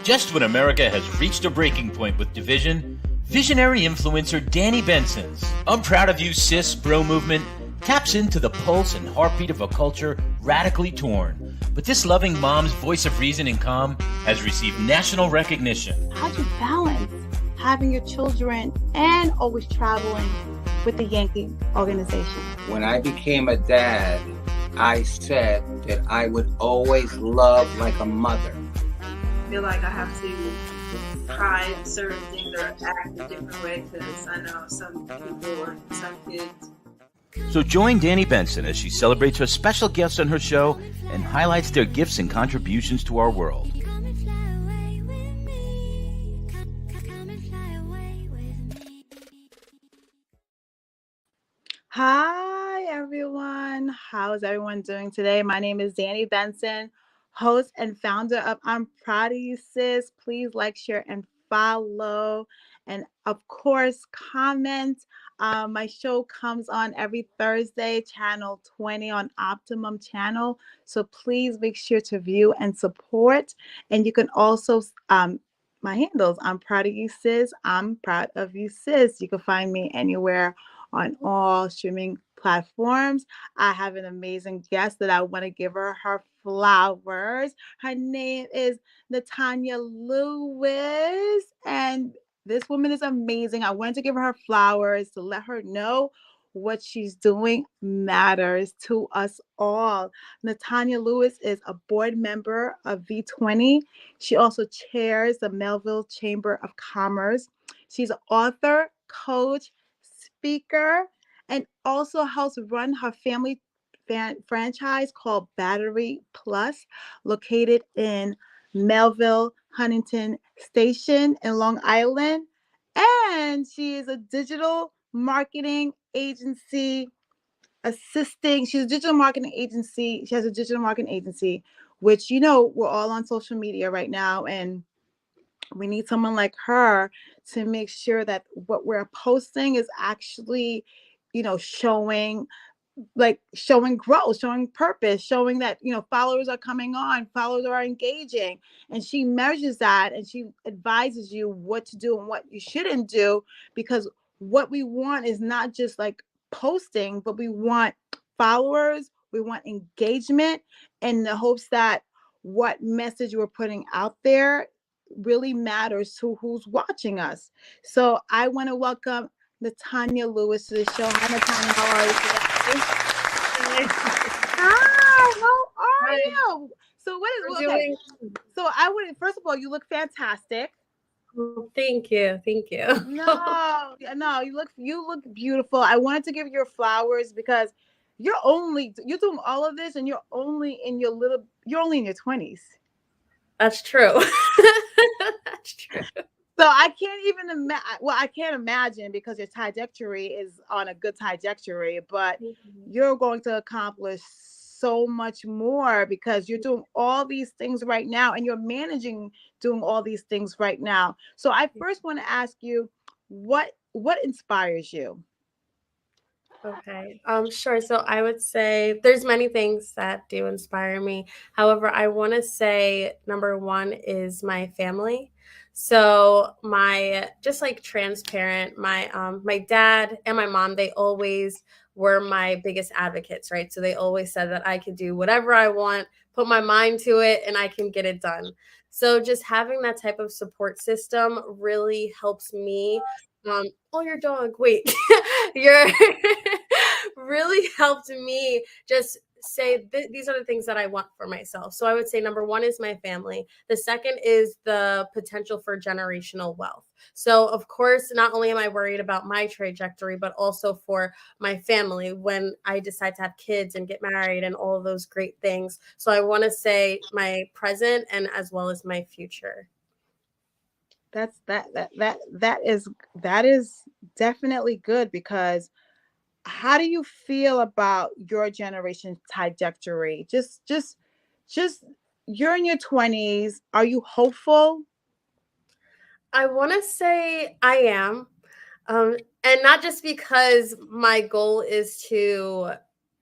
Just when America has reached a breaking point with division, visionary influencer Danni Benson's I'm Proud of You Sis bro movement taps into the pulse and heartbeat of a culture radically torn. But this loving mom's voice of reason and calm has received national recognition. How do you balance having your children and always traveling with the Yankee organization? When I became a dad, I said that I would always love like a mother. I feel like I have to try certain things or act a different way because I know some people or some kids. So join Danni Benson as she celebrates her special guests on her show and highlights their gifts and contributions to our world. Hi, everyone. How is everyone doing today? My name is Danni Benson, host and founder of I'm Proud of You Sis. Please like, share, and follow. And of course, comment. My show comes on every Thursday, channel 20 on Optimum channel. So please make sure to view and support. And you can also, my handles, I'm Proud of You Sis. I'm Proud of You Sis. You can find me anywhere on all streaming platforms. I have an amazing guest that I want to give her flowers. Her name is Netanya Lewis, and this woman is amazing. I wanted to give her flowers to let her know what she's doing matters to us all. Netanya Lewis is a board member of V20. She also chairs the Melville Chamber of Commerce. She's an author, coach, speaker, and also helps run her family franchise called Battery Plus, located in Melville Huntington Station in Long Island. And she is a digital marketing agency assisting. She's a digital marketing agency. She has a digital marketing agency, which, you know, we're all on social media right now. And we need someone like her to make sure that what we're posting is actually, you know, showing growth, showing purpose, showing that, you know, followers are coming on, followers are engaging. And she measures that and she advises you what to do and what you shouldn't do, because what we want is not just like posting, but we want followers, we want engagement, in the hopes that what message we're putting out there really matters to who's watching us. So I want to welcome Netanya Lewis to the show. Hi, Netanya. How are you today? Hi. How are you? So what is okay? So I would first of all, you look fantastic. Oh, thank you. No, you look beautiful. I wanted to give you your flowers because you're doing all of this and you're only in your 20s. That's true. That's true. So I can't even imagine. Well, I can't imagine because your trajectory is on a good trajectory, but you're going to accomplish so much more because you're doing all these things right now and you're managing doing all these things right now. So I first want to ask you, what inspires you? Okay. Sure. So I would say there's many things that do inspire me. However, I want to say number one is my family. So just like transparent, my dad and my mom, they always were my biggest advocates, right? So they always said that I could do whatever I want, put my mind to it, and I can get it done. So just having that type of support system really helps me. Your dog, wait, you're really helped me just say these are the things that I want for myself. So I would say number one is my family. The second is the potential for generational wealth. So of course, not only am I worried about my trajectory, but also for my family when I decide to have kids and get married and all of those great things. So I want to say my present and as well as my future. That is definitely good, because how do you feel about your generation's trajectory? Just you're in your 20s. Are you hopeful? I want to say I am. And not just because my goal is to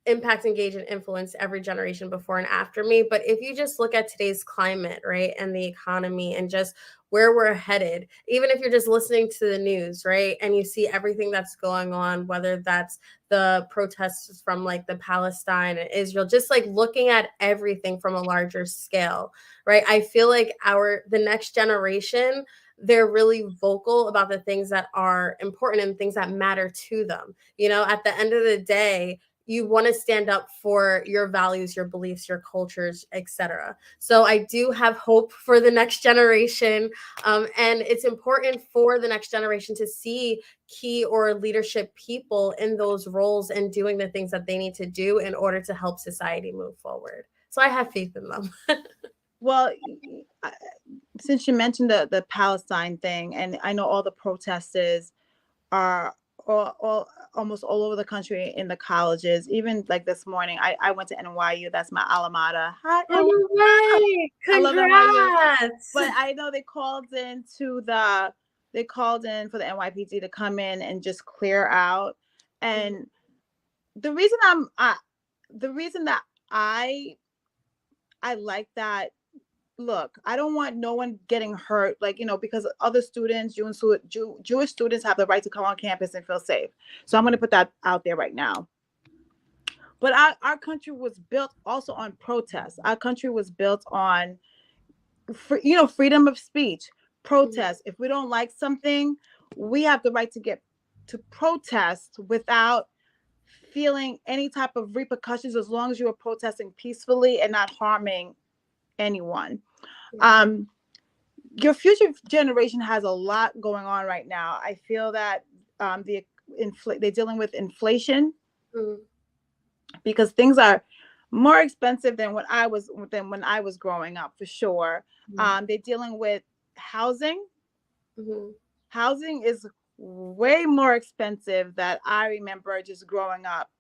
impact, engage, and influence every generation before and after me. But if you just look at today's climate, right, and the economy and just where we're headed, even if you're just listening to the news, right, and you see everything that's going on, whether that's the protests from like the Palestine and Israel, just like looking at everything from a larger scale, right? I feel like the next generation, they're really vocal about the things that are important and things that matter to them. You know, at the end of the day, you want to stand up for your values, your beliefs, your cultures, etc. So I do have hope for the next generation. And it's important for the next generation to see key or leadership people in those roles and doing the things that they need to do in order to help society move forward. So I have faith in them. Well, since you mentioned the Palestine thing, and I know all the protesters are all almost all over the country in the colleges. Even like this morning, I went to NYU. That's my alma mater. Hi, Oh, I love NYU. congrats! But I know they called in for the NYPD to come in and just clear out. And the reason that I like that. Look, I don't want no one getting hurt, like, you know, because other students, Jewish students have the right to come on campus and feel safe. So I'm going to put that out there right now. But our country was built also on protests. Our country was built on, freedom of speech, protest. If we don't like something, we have the right to protest without feeling any type of repercussions, as long as you are protesting peacefully and not harming anyone. Your future generation has a lot going on right now. I feel that they're dealing with inflation because things are more expensive than when I was growing up, for sure. They're dealing with housing. Housing is way more expensive than I remember just growing up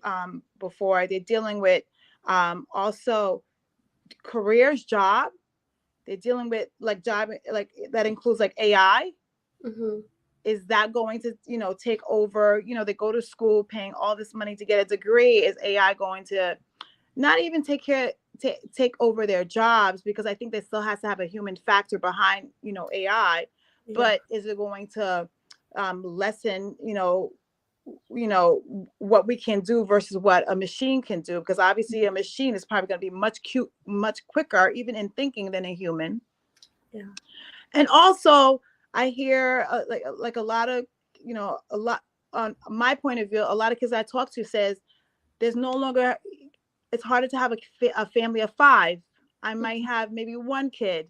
before. They're dealing with also careers, job. They're dealing with job, that includes AI. Is that going to, take over? They go to school paying all this money to get a degree. Is AI going to not even take over their jobs? Because I think there still has to have a human factor behind, AI. Yeah. But is it going to lessen, what we can do versus what a machine can do? Because obviously a machine is probably going to be much quicker, even in thinking, than a human. Yeah. And also I hear like a lot of, on my point of view, a lot of kids I talk to says it's harder to have a family of 5. I might have maybe 1 kid.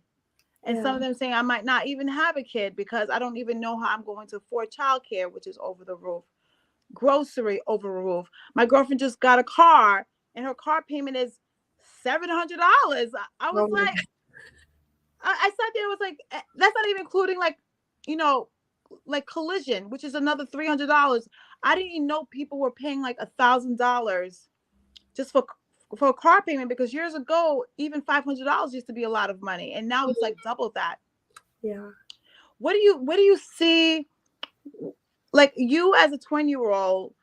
And some of them saying I might not even have a kid because I don't even know how I'm going to afford childcare, which is over the roof. Grocery over the roof. My girlfriend just got a car and her car payment is $700. I was like, I sat there, was like, that's not even including collision, which is another $300. I didn't even know people were paying like $1,000 just for a car payment, because years ago even $500 used to be a lot of money, and now it's like double that. Yeah. What do you see, like, you as a 20-year-old,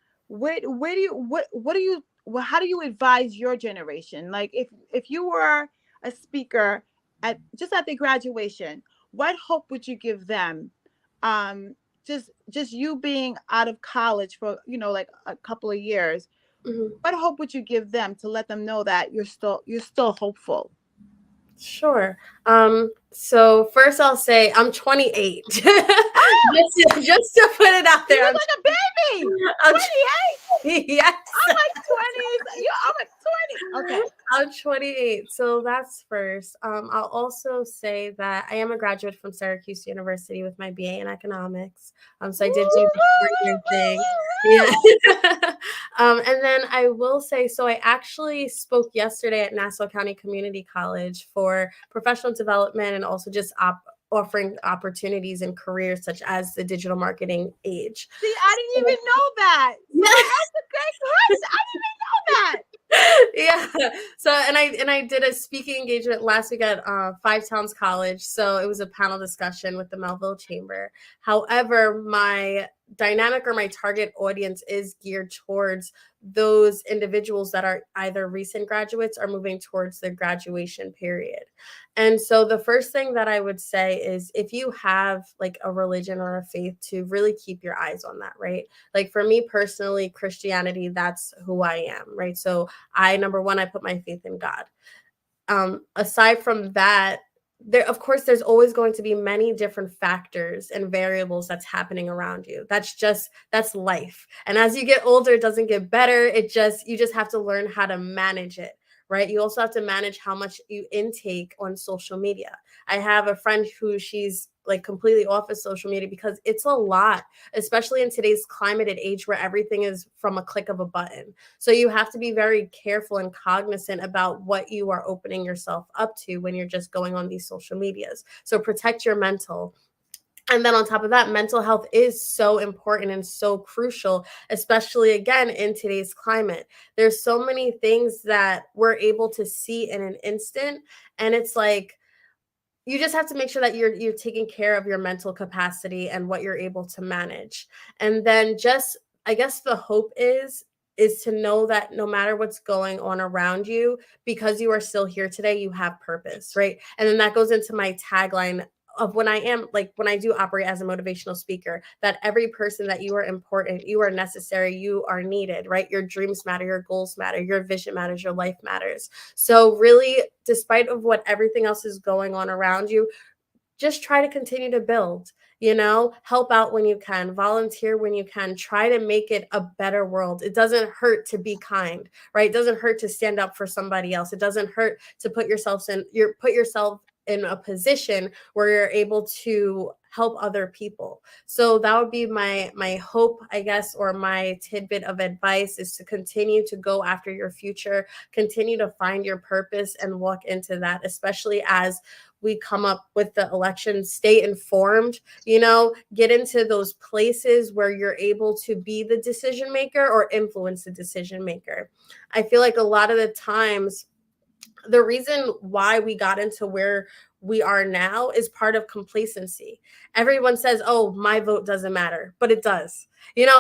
how do you advise your generation? Like, if you were a speaker at their graduation, what hope would you give them? Just you being out of college for like a couple of years, what hope would you give them to let them know that you're still hopeful? Sure. So first I'll say I'm 28. just to put it out there. You look like a baby. I'm 28. Yes. I'm like 20. I'm like 20. Okay. I'm 28. So that's first. I'll also say that I am a graduate from Syracuse University with my BA in economics. So I did do the 4-year thing. Yeah. And then I will say, so I actually spoke yesterday at Nassau County Community College for professional development and also just offering opportunities in careers such as the digital marketing age. See, I didn't even know that. So that's a great question. I didn't even know that. Yeah. So and I did a speaking engagement last week at 5 Towns College. So it was a panel discussion with the Melville Chamber. However, my dynamic or my target audience is geared towards those individuals that are either recent graduates or moving towards their graduation period. And so the first thing that I would say is, if you have like a religion or a faith, to really keep your eyes on that, right? Like for me personally, Christianity, that's who I am, right? So number one, I put my faith in God. Aside from that, of course, there's always going to be many different factors and variables that's happening around you. That's life. And as you get older, it doesn't get better. You just have to learn how to manage it, right? You also have to manage how much you intake on social media. I have a friend who she's like completely off of social media because it's a lot, especially in today's climate and age where everything is from a click of a button. So you have to be very careful and cognizant about what you are opening yourself up to when you're just going on these social medias. So protect your mental. And then on top of that, mental health is so important and so crucial, especially again in today's climate. There's so many things that we're able to see in an instant, and it's like, you just have to make sure that you're taking care of your mental capacity and what you're able to manage. And then just, I guess the hope is to know that no matter what's going on around you, because you are still here today, you have purpose, right? And then that goes into my tagline of when I do operate as a motivational speaker, that every person, that you are important, you are necessary, you are needed, right? Your dreams matter, your goals matter, your vision matters, your life matters. So really, despite of what everything else is going on around you, just try to continue to build, help out when you can, volunteer when you can, try to make it a better world. It doesn't hurt to be kind, right? It doesn't hurt to stand up for somebody else. It doesn't hurt to put yourself in a position where you're able to help other people. So that would be my hope, I guess, or my tidbit of advice, is to continue to go after your future, continue to find your purpose and walk into that, especially as we come up with the election. Stay informed, get into those places where you're able to be the decision maker or influence the decision maker. I feel like a lot of the times, the reason why we got into where we are now is part of complacency. Everyone says, oh, my vote doesn't matter, but it does.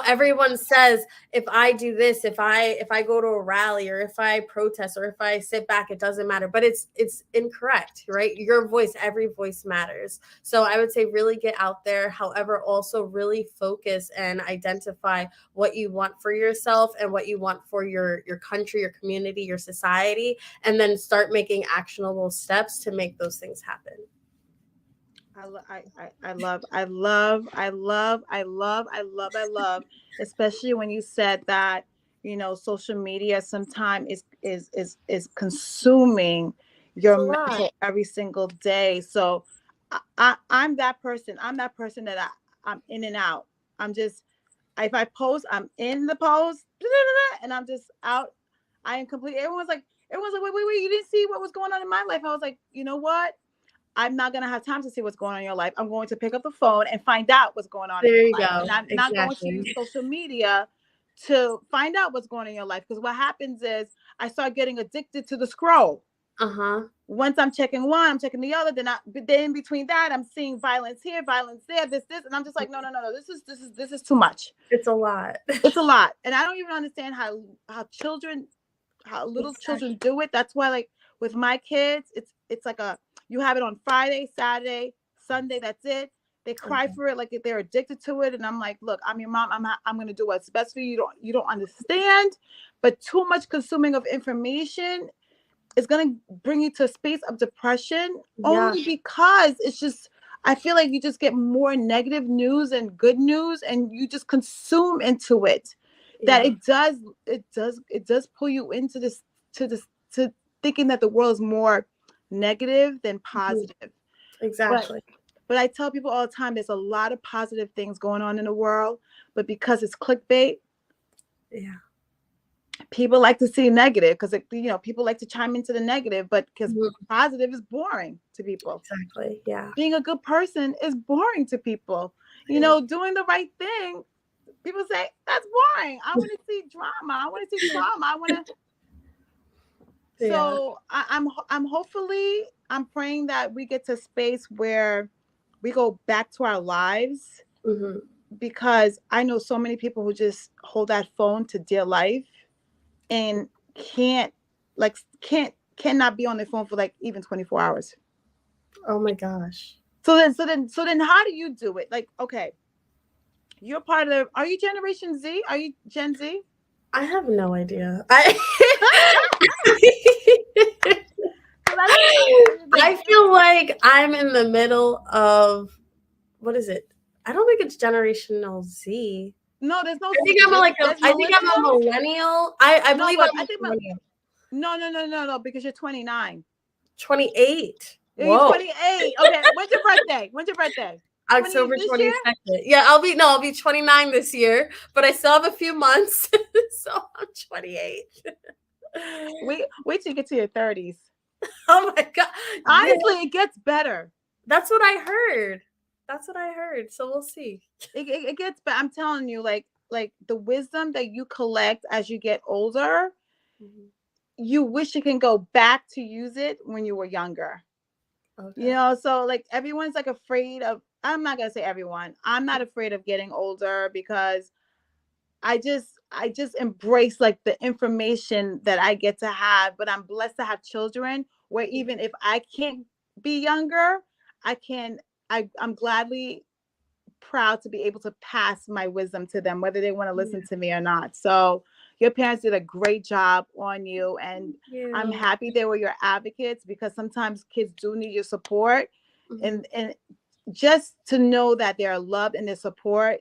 Everyone says, if I do this, if I go to a rally, or if I protest, or if I sit back, it doesn't matter. But it's incorrect, right? Your voice, every voice matters. So I would say really get out there. However, also really focus and identify what you want for yourself and what you want for your country, your community, your society, and then start making actionable steps to make those things happen. I love, especially when you said that, social media sometimes is consuming your mental every single day. So I'm that person. I'm that person that I'm in and out. I'm just, if I post, I'm in the post, and I'm just out. I am complete. Everyone's like, wait, you didn't see what was going on in my life. I was like, you know what? I'm not going to have time to see what's going on in your life. I'm going to pick up the phone and find out what's going on. There in you your life. go. And I'm not going to use social media to find out what's going on in your life. Because what happens is I start getting addicted to the scroll. Once I'm checking one, I'm checking the other. Then in between that, I'm seeing violence here, violence there, this, and I'm just like, no. This is too much. It's a lot. It's a lot. And I don't even understand how little children do it. That's why, like with my kids, it's like you have it on Friday, Saturday, Sunday. That's it. They cry for it, like they're addicted to it. And I'm like, look, I'm your mom. I'm going to do what's best for you. You don't understand. But too much consuming of information is going to bring you to a space of depression, only because it's just, I feel like you just get more negative news and good news, and you just consume into it. That it does pull you into this to thinking that the world is more negative than positive. Exactly. But I tell people all the time, there's a lot of positive things going on in the world, but because it's clickbait, people like to see negative, because people like to chime into the negative, but because positive is boring to people. Exactly. Yeah. Being a good person is boring to people. Doing the right thing, people say that's boring. I want to see drama. I want to see trauma. I want to. So I'm hopefully, I'm praying that we get to a space where we go back to our lives because I know so many people who just hold that phone to dear life and can't like cannot be on their phone for like even 24 hours. Oh my gosh. So then how do you do it? Like, okay, you're part of the, are you Generation Z? Are you Gen Z? I have no idea. I feel like I'm in the middle of, what is it? I don't think it's generational Z. No, there's no. I think I'm a millennial. I believe I'm a millennial. No, because you're 29. 28. You're Whoa. 28. Okay, when's your birthday? When's your birthday? October 22nd. Yeah, I'll be 29 this year, but I still have a few months, so I'm 28. Wait till you get to your 30s. Oh my god! Honestly, it gets better. That's what I heard. So we'll see. It gets better. I'm telling you, like the wisdom that you collect as you get older, you wish you can go back to use it when you were younger. Okay. You know, so like everyone's like afraid of. I'm not gonna say everyone. I'm not afraid of getting older because I just embrace like the information that I get to have. But I'm blessed to have children where even if I can't be younger, I'm gladly proud to be able to pass my wisdom to them, whether they want to listen to me or not. So your parents did a great job on you, and I'm happy they were your advocates, because sometimes kids do need your support, and just to know that they're loved and their support.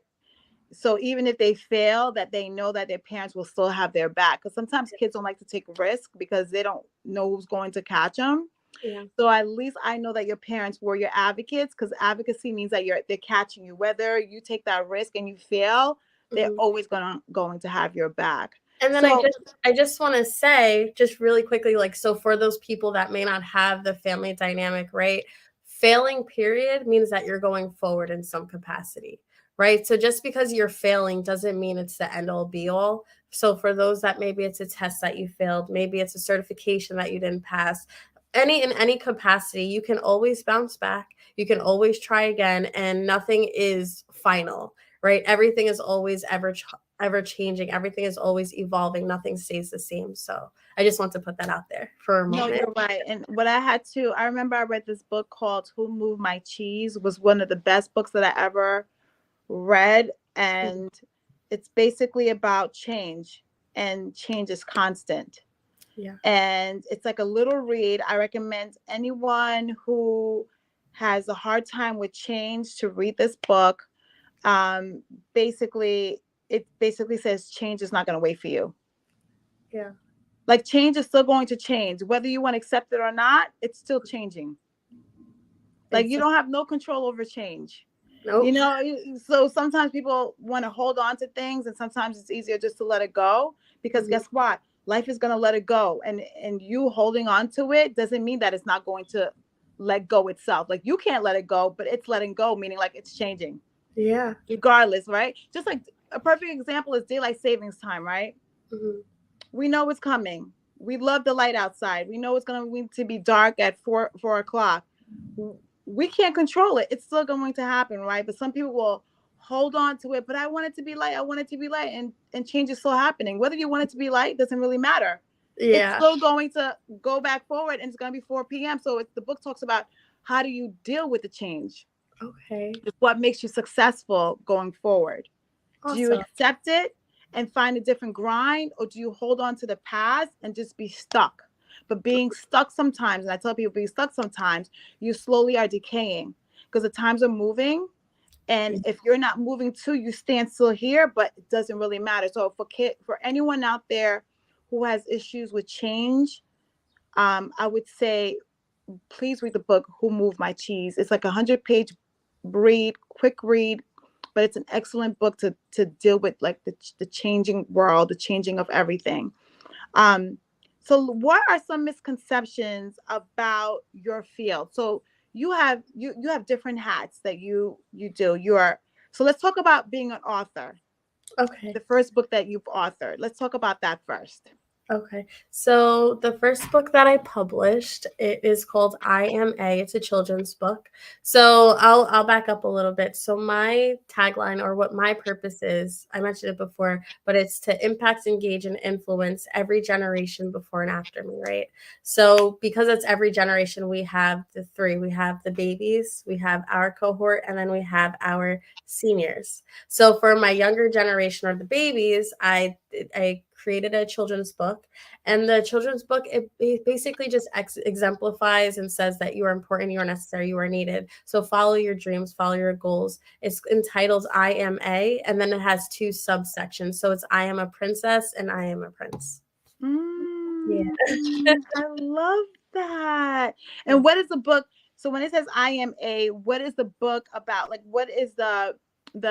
So even if they fail, that they know that their parents will still have their back, because sometimes kids don't like to take risk because they don't know who's going to catch them. Yeah. So at least I know that your parents were your advocates, because advocacy means that they're catching you. Whether you take that risk and you fail, they're always going to have your back. And then I just want to say, just really quickly, like, so for those people that may not have the family dynamic, right? Failing period means that you're going forward in some capacity, right? So just because you're failing doesn't mean it's the end all be all. So for those that maybe it's a test that you failed, maybe it's a certification that you didn't pass, in any capacity, you can always bounce back. You can always try again, and nothing is final, right? Everything is always ever changing. Everything is always evolving. Nothing stays the same. So I just want to put that out there for a moment. No, you're right. And what I remember I read this book called Who Moved My Cheese. Was one of the best books that I ever read. And it's basically about change, and change is constant. Yeah. And it's like a little read. I recommend anyone who has a hard time with change to read this book. It basically says change is not going to wait for you. Yeah. Like change is still going to change. Whether you want to accept it or not, it's still changing. Like you don't have no control over change. Nope. You know, so sometimes people want to hold on to things, and sometimes it's easier just to let it go, because guess what? Life is going to let it go. And you holding on to it doesn't mean that it's not going to let go itself. Like you can't let it go, but it's letting go, meaning like it's changing. Yeah. Regardless, right? Just like a perfect example is daylight savings time, right? Mm-hmm. We know it's coming. We love the light outside. We know it's going to be dark at 4 o'clock. We can't control it. It's still going to happen, right? But some people will hold on to it. But I want it to be light. I want it to be light. And change is still happening. Whether you want it to be light doesn't really matter. Yeah. It's still going to go back forward, and it's going to be 4 p.m. So the book talks about how do you deal with the change? Okay. What makes you successful going forward? Awesome. Do you accept it and find a different grind, or do you hold on to the past and just be stuck? But being stuck sometimes, and I tell people being stuck sometimes, you slowly are decaying, because the times are moving. And if you're not moving too, you stand still here, but it doesn't really matter. So for anyone out there who has issues with change, I would say, please read the book, Who Moved My Cheese. It's like 100-page quick read, but it's an excellent book to deal with like the changing world, the changing of everything. So what are some misconceptions about your field? So you have different hats that you do. So let's talk about being an author. Okay. The first book that you've authored. Let's talk about that first. Okay. So the first book that I published, it is called I Am A. It's a children's book. So I'll back up a little bit. So my tagline, or what my purpose is, I mentioned it before, but it's to impact, engage, and influence every generation before and after me, right? So because it's every generation, we have the three. We have the babies, we have our cohort, and then we have our seniors. So for my younger generation, or the babies, I created a children's book, and the children's book, it basically just exemplifies and says that you are important, you are necessary, you are needed. So follow your dreams, follow your goals. It's entitled I Am A, and then it has two subsections. So it's I Am a Princess and I Am a Prince. Yeah. I love that. And what is the book? So when it says I Am A, what is the book about? Like, what is the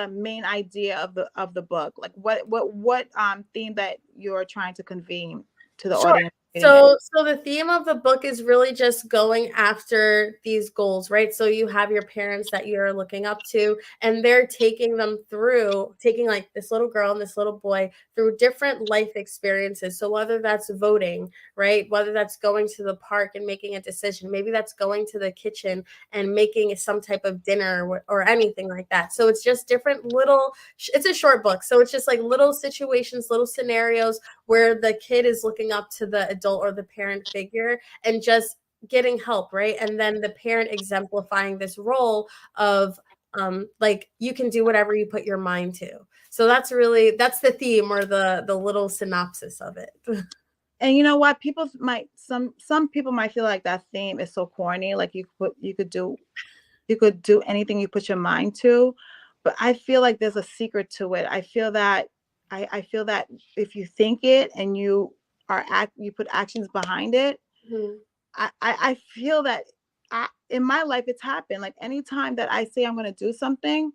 main idea of the book? Like, what theme that you're trying to convey to the Sure. audience? So the theme of the book is really just going after these goals, right? So you have your parents that you're looking up to, and they're taking like this little girl and this little boy through different life experiences. So whether that's voting, right? Whether that's going to the park and making a decision, maybe that's going to the kitchen and making some type of dinner or anything like that. So it's just different it's a short book. So it's just like little situations, little scenarios where the kid is looking up to the adult or the parent figure and just getting help, right? And then the parent exemplifying this role of like, you can do whatever you put your mind to. So that's the theme, or the little synopsis of it. And you know what? Some people might feel like that theme is so corny. Like you could do anything you put your mind to, but I feel like there's a secret to it. I feel that if you think it and you put actions behind it, Mhm. I feel that in my life it's happened. Like anytime that I say I'm going to do something,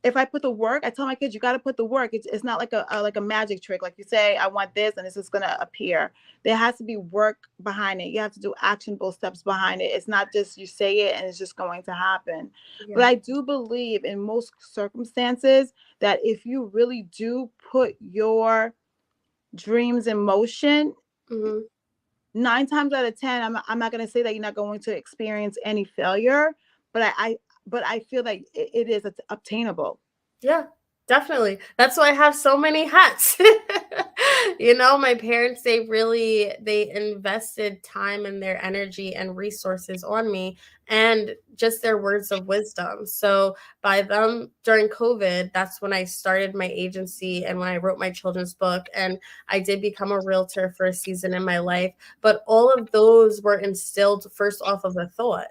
if I put the work, I tell my kids, you got to put the work. It's not like a magic trick. Like you say, I want this and it's just going to appear. There has to be work behind it. You have to do actionable steps behind it. It's not just you say it and it's just going to happen. Yeah. But I do believe in most circumstances that if you really do put your dreams in motion, Mm-hmm. 9 times out of 10, I'm not going to say that you're not going to experience any failure, but I feel like it is obtainable. Yeah, definitely. That's why I have so many hats. My parents, they invested time and their energy and resources on me, and just their words of wisdom. So by them, during COVID, that's when I started my agency and when I wrote my children's book, and I did become a realtor for a season in my life. But all of those were instilled first off of a thought.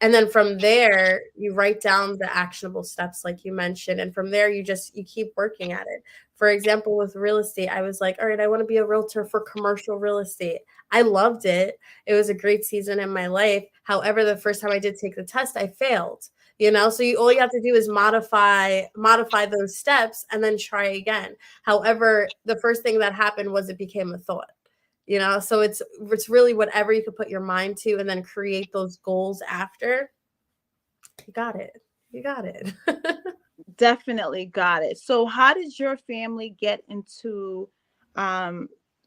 And then from there, you write down the actionable steps, like you mentioned. And from there, you keep working at it. For example, with real estate, I was like, all right, I want to be a realtor for commercial real estate. I loved it. It was a great season in my life. However, the first time I did take the test, I failed. So all you have to do is modify those steps and then try again. However, the first thing that happened was it became a thought. So it's really whatever you could put your mind to and then create those goals after. You got it. Definitely got it. So how did your family get into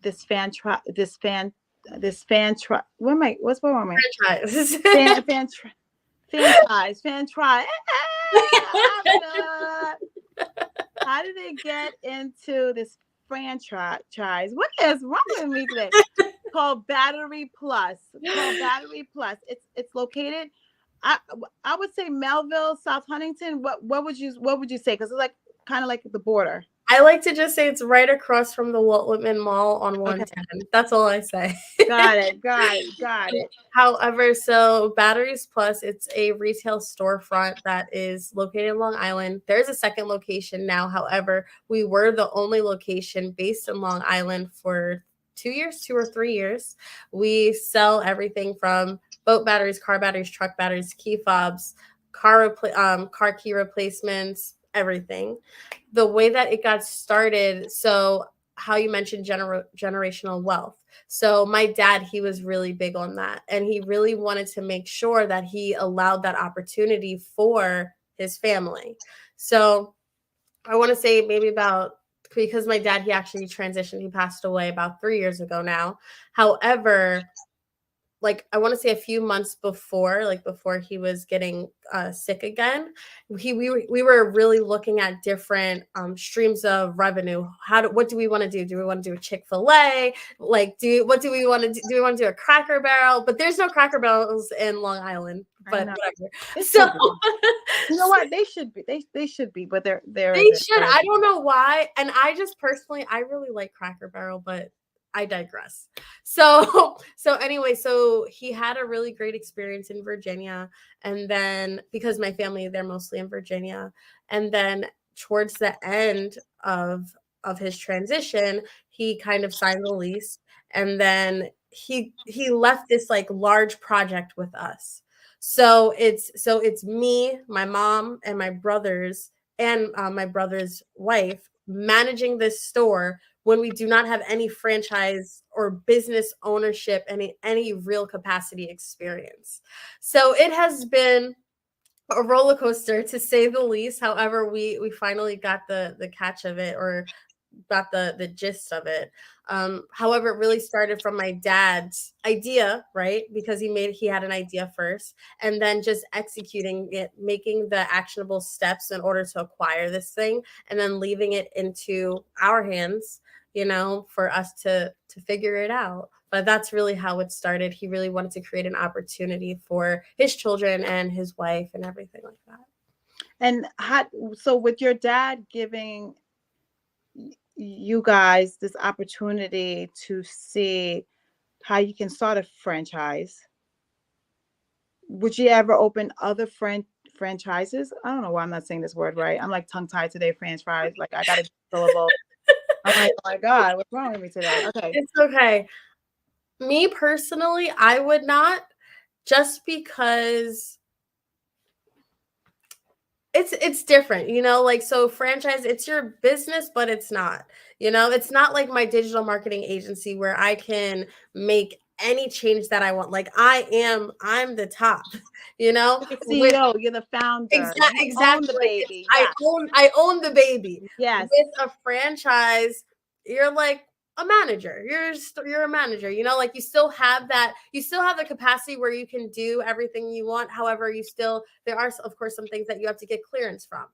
this fan what am I what's wrong with Franchise. fan try how did they get into this franchise? What is wrong with me today? Called Battery Plus. It's located. I would say Melville, South Huntington. What would you say? Because it's like kind of like the border. I like to just say it's right across from the Walt Whitman Mall on 110. Okay. That's all I say. Got it. However, so Batteries Plus, it's a retail storefront that is located in Long Island. There's a second location now. However, we were the only location based in Long Island for 2 or 3 years. We sell everything from boat batteries, car batteries, truck batteries, key fobs, car key replacements, everything. The way that it got started, so how you mentioned generational wealth. So my dad, he was really big on that. And he really wanted to make sure that he allowed that opportunity for his family. So I want to say maybe about because my dad, he actually transitioned. He passed away about 3 years ago now. However, like I want to say a few months before, like before he was getting sick again, we were really looking at different streams of revenue. What do we want to do? Do we want to do a Chick-fil-A? Like, what do we want to do? Do we want to do a Cracker Barrel? But there's no Cracker Barrels in Long Island. But whatever. So you know what? They should be. They should be, but they're they should. I don't know why. And I just personally, I really like Cracker Barrel, but I digress. So anyway, so he had a really great experience in Virginia. And then because my family, they're mostly in Virginia. And then towards the end of his transition, he kind of signed the lease. And then he left this like large project with us. So it's me, my mom, and my brothers, and my brother's wife managing this store when we do not have any franchise or business ownership, any real capacity experience. So it has been a roller coaster, to say the least. However, we finally got the catch of it, or got the gist of it. However, it really started from my dad's idea, right? Because he had an idea first, and then just executing it, making the actionable steps in order to acquire this thing, and then leaving it into our hands, for us to figure it out. But that's really how it started. He really wanted to create an opportunity for his children and his wife and everything like that. And so with your dad giving you guys this opportunity to see how you can start a franchise, would you ever open other franchises? I don't know why I'm not saying this word right. I'm like tongue-tied today. Franchise, like I got a syllable. I'm like, oh my God, what's wrong with me today? Okay. It's okay. Me personally, I would not, just because it's different, like, so franchise, it's your business, but it's not, it's not like my digital marketing agency where I can make any change that I want. Like I'm the top, You're the CEO, you're the founder. Exactly. You own the baby. Yes. I own the baby. Yes. With a franchise, you're like a manager. You're a manager, like you still have the capacity where you can do everything you want. However, there are of course some things that you have to get clearance from,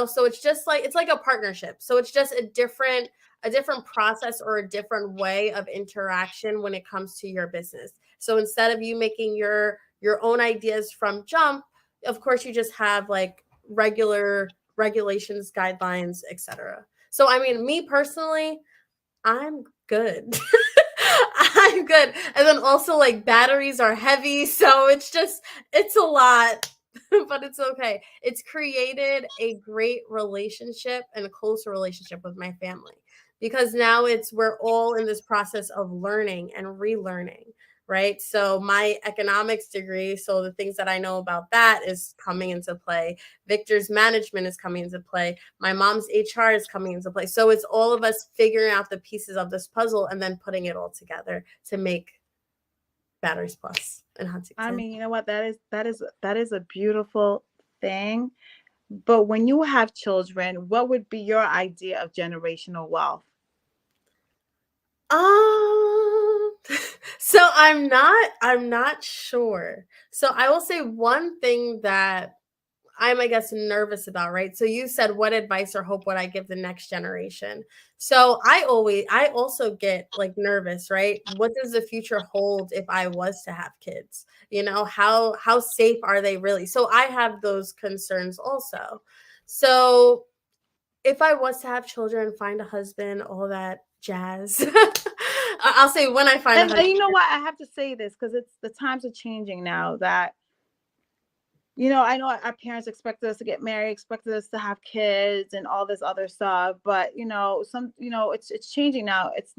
so it's just like, it's like a partnership. So it's just a different process, or a different way of interaction when it comes to your business. So instead of you making your own ideas from jump, of course you just have like regular regulations, guidelines, etc. So I mean, me personally, I'm good. I'm good. And then also, like, batteries are heavy, so it's a lot, but it's okay. It's created a great relationship and a closer relationship with my family, because now we're all in this process of learning and relearning, right? So my economics degree, so the things that I know about that is coming into play. Victor's management is coming into play. My mom's HR is coming into play. So it's all of us figuring out the pieces of this puzzle and then putting it all together to make Batteries Plus and Huntington. I mean, you know what? That is a beautiful thing. But when you have children, what would be your idea of generational wealth? So I'm not sure. So I will say one thing that I'm, I guess, nervous about, right? So you said, what advice or hope would I give the next generation? So I also get like nervous, right? What does the future hold if I was to have kids? How safe are they really? So I have those concerns also. So if I was to have children, find a husband, all that jazz. I'll say when I find a husband. And you know what? I have to say this because the times are changing now, that I know our parents expected us to get married, expected us to have kids and all this other stuff, but it's changing now. It's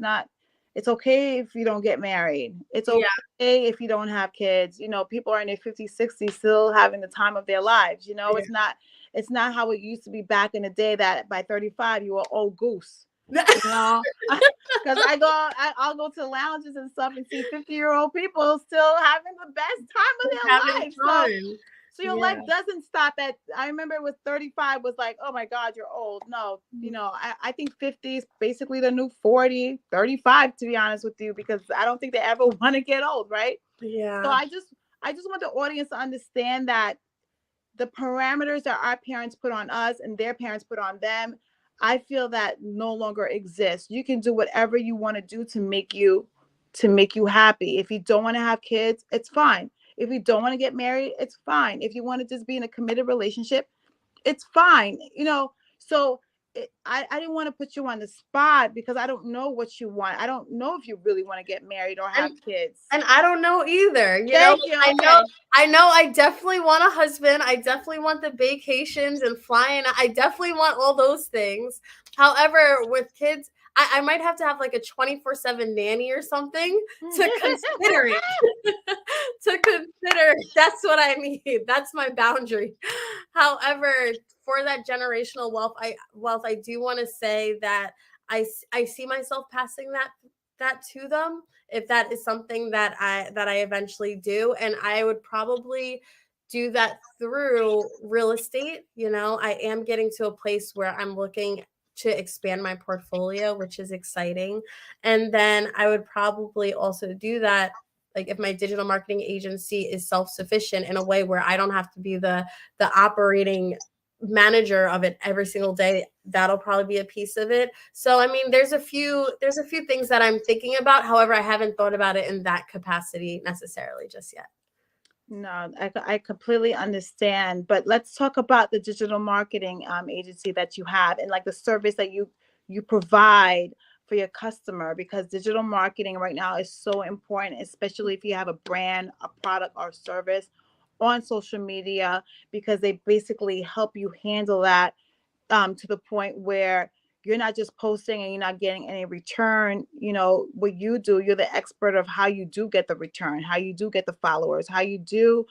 okay if you don't get married. It's okay if you don't have kids. People are in their 50s, 60s still having the time of their lives. It's not how it used to be back in the day that by 35 you were old goose. Because I'll go to lounges and stuff and see 50-year-old people still having the best time of their life. So your life doesn't stop at, I remember it was 35 was like, oh my God, you're old. No, you know, I think 50 is basically the new 40, 35, to be honest with you, because I don't think they ever want to get old, right? Yeah. So I just want the audience to understand that the parameters that our parents put on us and their parents put on them, I feel that no longer exists. You can do whatever you want to do to make you happy. If you don't want to have kids, it's fine. If you don't want to get married, it's fine. If you want to just be in a committed relationship, it's fine. You know, so I didn't want to put you on the spot because I don't know what you want. I don't know if you really want to get married or have kids. And I don't know either. Thank you. I know I definitely want a husband. I definitely want the vacations and flying. I definitely want all those things. However, with kids, I might have to have like a 24/7 nanny or something to consider it. To consider, that's what I need. That's my boundary. However, for that generational wealth, I do want to say that I see myself passing that to them if that is something that I eventually do, and I would probably do that through real estate. You know, I am getting to a place where I'm looking to expand my portfolio, which is exciting. And then I would probably also do that, like if my digital marketing agency is self-sufficient in a way where I don't have to be the operating manager of it every single day, that'll probably be a piece of it. So I mean, there's a few things that I'm thinking about. However, I haven't thought about it in that capacity necessarily just yet. No, I completely understand. But let's talk about the digital marketing agency that you have and like the service that you provide for your customer, because digital marketing right now is so important, especially if you have a brand, a product, or service on social media, because they basically help you handle that to the point where you're not just posting and you're not getting any return. You know, what you do, you're the expert of how you do get the return, how you do get the followers, how you do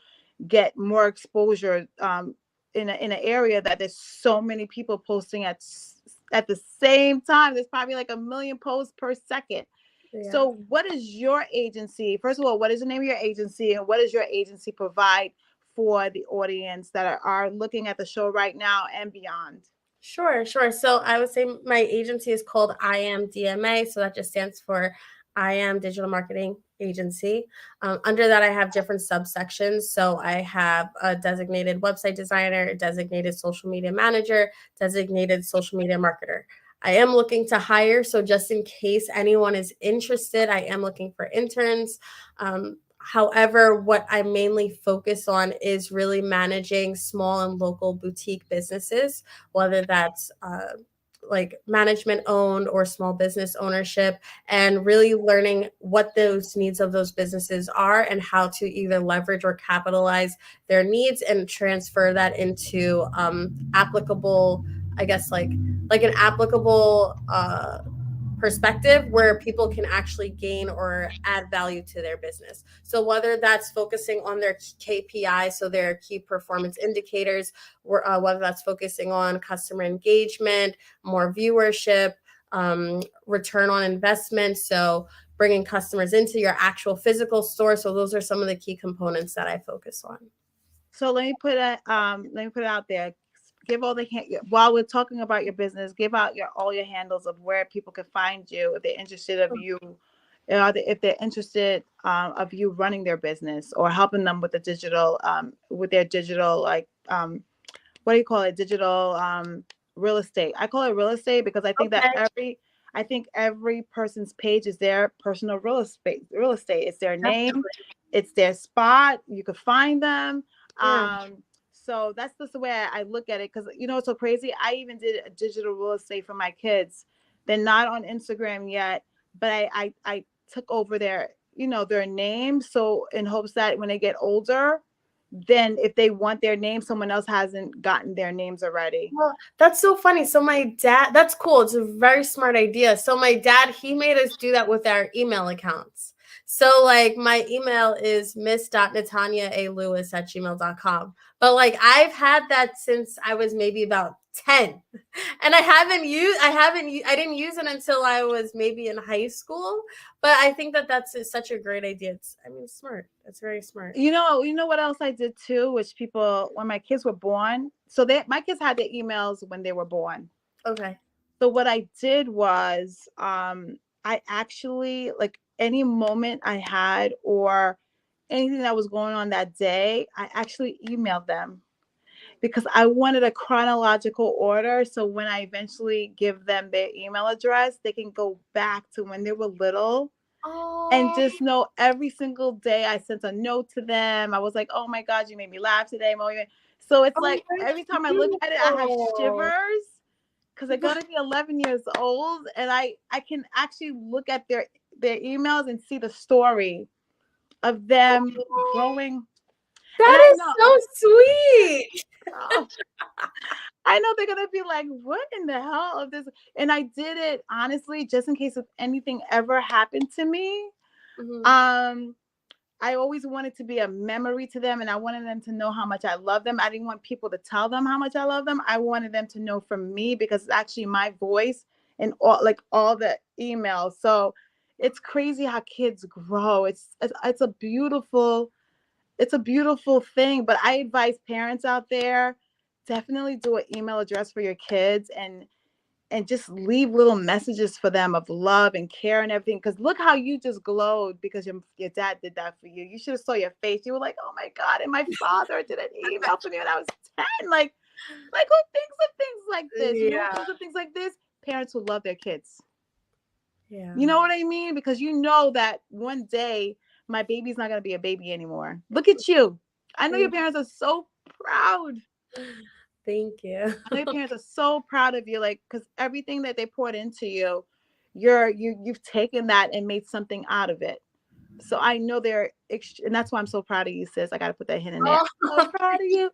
get more exposure in an area that there's so many people posting at the same time. There's probably like 1 million posts per second. Yeah. So what is your agency? First of all, what is the name of your agency, and what does your agency provide for the audience that are looking at the show right now and beyond? Sure. So I would say my agency is called I Am DMA. So that just stands for I Am Digital Marketing Agency. Under that, I have different subsections. So I have a designated website designer, a designated social media manager, designated social media marketer. I am looking to hire. So just in case anyone is interested, I am looking for interns. However, what I mainly focus on is really managing small and local boutique businesses, whether that's like management owned or small business ownership, and really learning what those needs of those businesses are and how to either leverage or capitalize their needs and transfer that into applicable, I guess, like an applicable perspective where people can actually gain or add value to their business. So whether that's focusing on their KPI, so their key performance indicators, or whether that's focusing on customer engagement, more viewership, return on investment, so bringing customers into your actual physical store. So those are some of the key components that I focus on. So let me put it out there. Give all the while we're talking about your business, give out all your handles of where people can find you if they're interested of you, if they're interested of you running their business or helping them with the digital with their digital, like what do you call it, digital real estate. I call it real estate because I think that every person's page is their personal real estate. It's their name, it's their spot. You could find them. Yeah. So that's just the way I look at it, because you know it's so crazy. I even did a digital real estate for my kids. They're not on Instagram yet, but I took over their name, so in hopes that when they get older, then if they want their name, someone else hasn't gotten their names already. Well, that's so funny. So my dad, that's cool. It's a very smart idea. So my dad, he made us do that with our email accounts. So like my email is miss.natanyalewis@gmail.com. But like I've had that since I was maybe about 10. And I didn't use it until I was maybe in high school, but I think that that's such a great idea. It's smart. It's very smart. You know what else I did too, which people, when my kids were born, so my kids had their emails when they were born. Okay. So what I did was, I actually, like, any moment I had or anything that was going on that day, I actually emailed them because I wanted a chronological order. So when I eventually give them their email address, they can go back to when they were little and Oh, just know every single day I sent a note to them. I was like, oh my God, you made me laugh today, Mo. So it's like that's every time I look at it, I have beautiful. shivers because they're gonna be 11 years old, and I can actually look at their emails and see the story of them growing. And That I is know, so sweet. oh, I know they're gonna be like, "What in the hell of this?" And I did it honestly, just in case if anything ever happened to me. Mhm. I always wanted to be a memory to them, and I wanted them to know how much I love them. I didn't want people to tell them how much I love them. I wanted them to know from me because it's actually my voice and all the emails. So it's crazy how kids grow. It's a beautiful thing. But I advise parents out there, definitely do an email address for your kids and just leave little messages for them of love and care and everything. Because look how you just glowed because your dad did that for you. You should have saw your face. You were like, oh my God, and my father did an email for me when I was 10. Like who thinks of things like this? You know who Yeah. thinks of things like this? Parents who love their kids. Yeah. You know what I mean? Because you know that one day my baby's not going to be a baby anymore. Look at you. I know your parents are so proud. Thank you. I know your parents are so proud of you, like, because everything that they poured into you, you've taken that and made something out of it. So I know and that's why I'm so proud of you, sis. I got to put that hint in there. I'm so proud of you.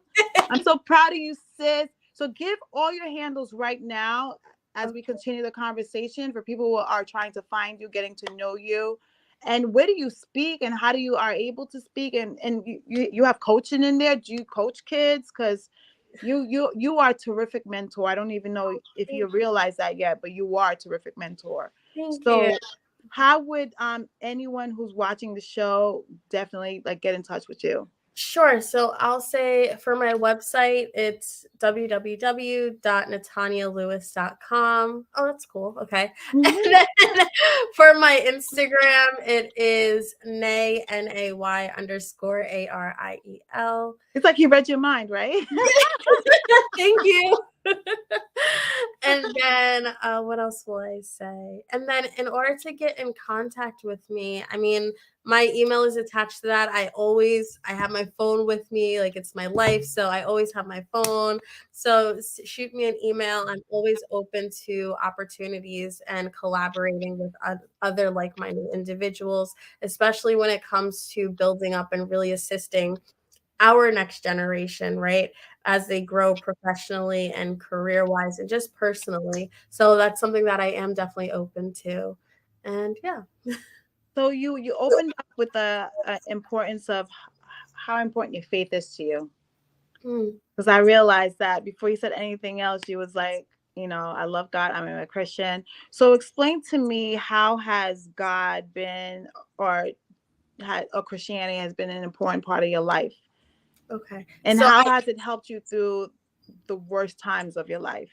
I'm so proud of you, sis. So give all your handles right now as we continue the conversation for people who are trying to find you, getting to know you. And where do you speak and how do you are able to speak? And you have coaching in there. Do you coach kids? Because you are a terrific mentor. I don't even know if you realize that yet, but you are a terrific mentor. Thank you. So how would anyone who's watching the show definitely like get in touch with you? Sure. So I'll say for my website, it's www.netanyalewis.com. Oh, that's cool. Okay. Mhm. And then for my Instagram, it is Nay, NAY_ARIEL. It's like he read your mind, right? Thank you. And then what else will I say? And then in order to get in contact with me, I mean, my email is attached to that. I have my phone with me, like it's my life. So I always have my phone. So shoot me an email. I'm always open to opportunities and collaborating with other like-minded individuals, especially when it comes to building up and really assisting our next generation, right? As they grow professionally and career-wise and just personally. So that's something that I am definitely open to. And yeah. So you opened up with the importance of how important your faith is to you. Because I realized that before you said anything else, you was like, I love God. I'm a Christian. So explain to me, how has God been or Christianity has been an important part of your life? Okay. And so how has it helped you through the worst times of your life?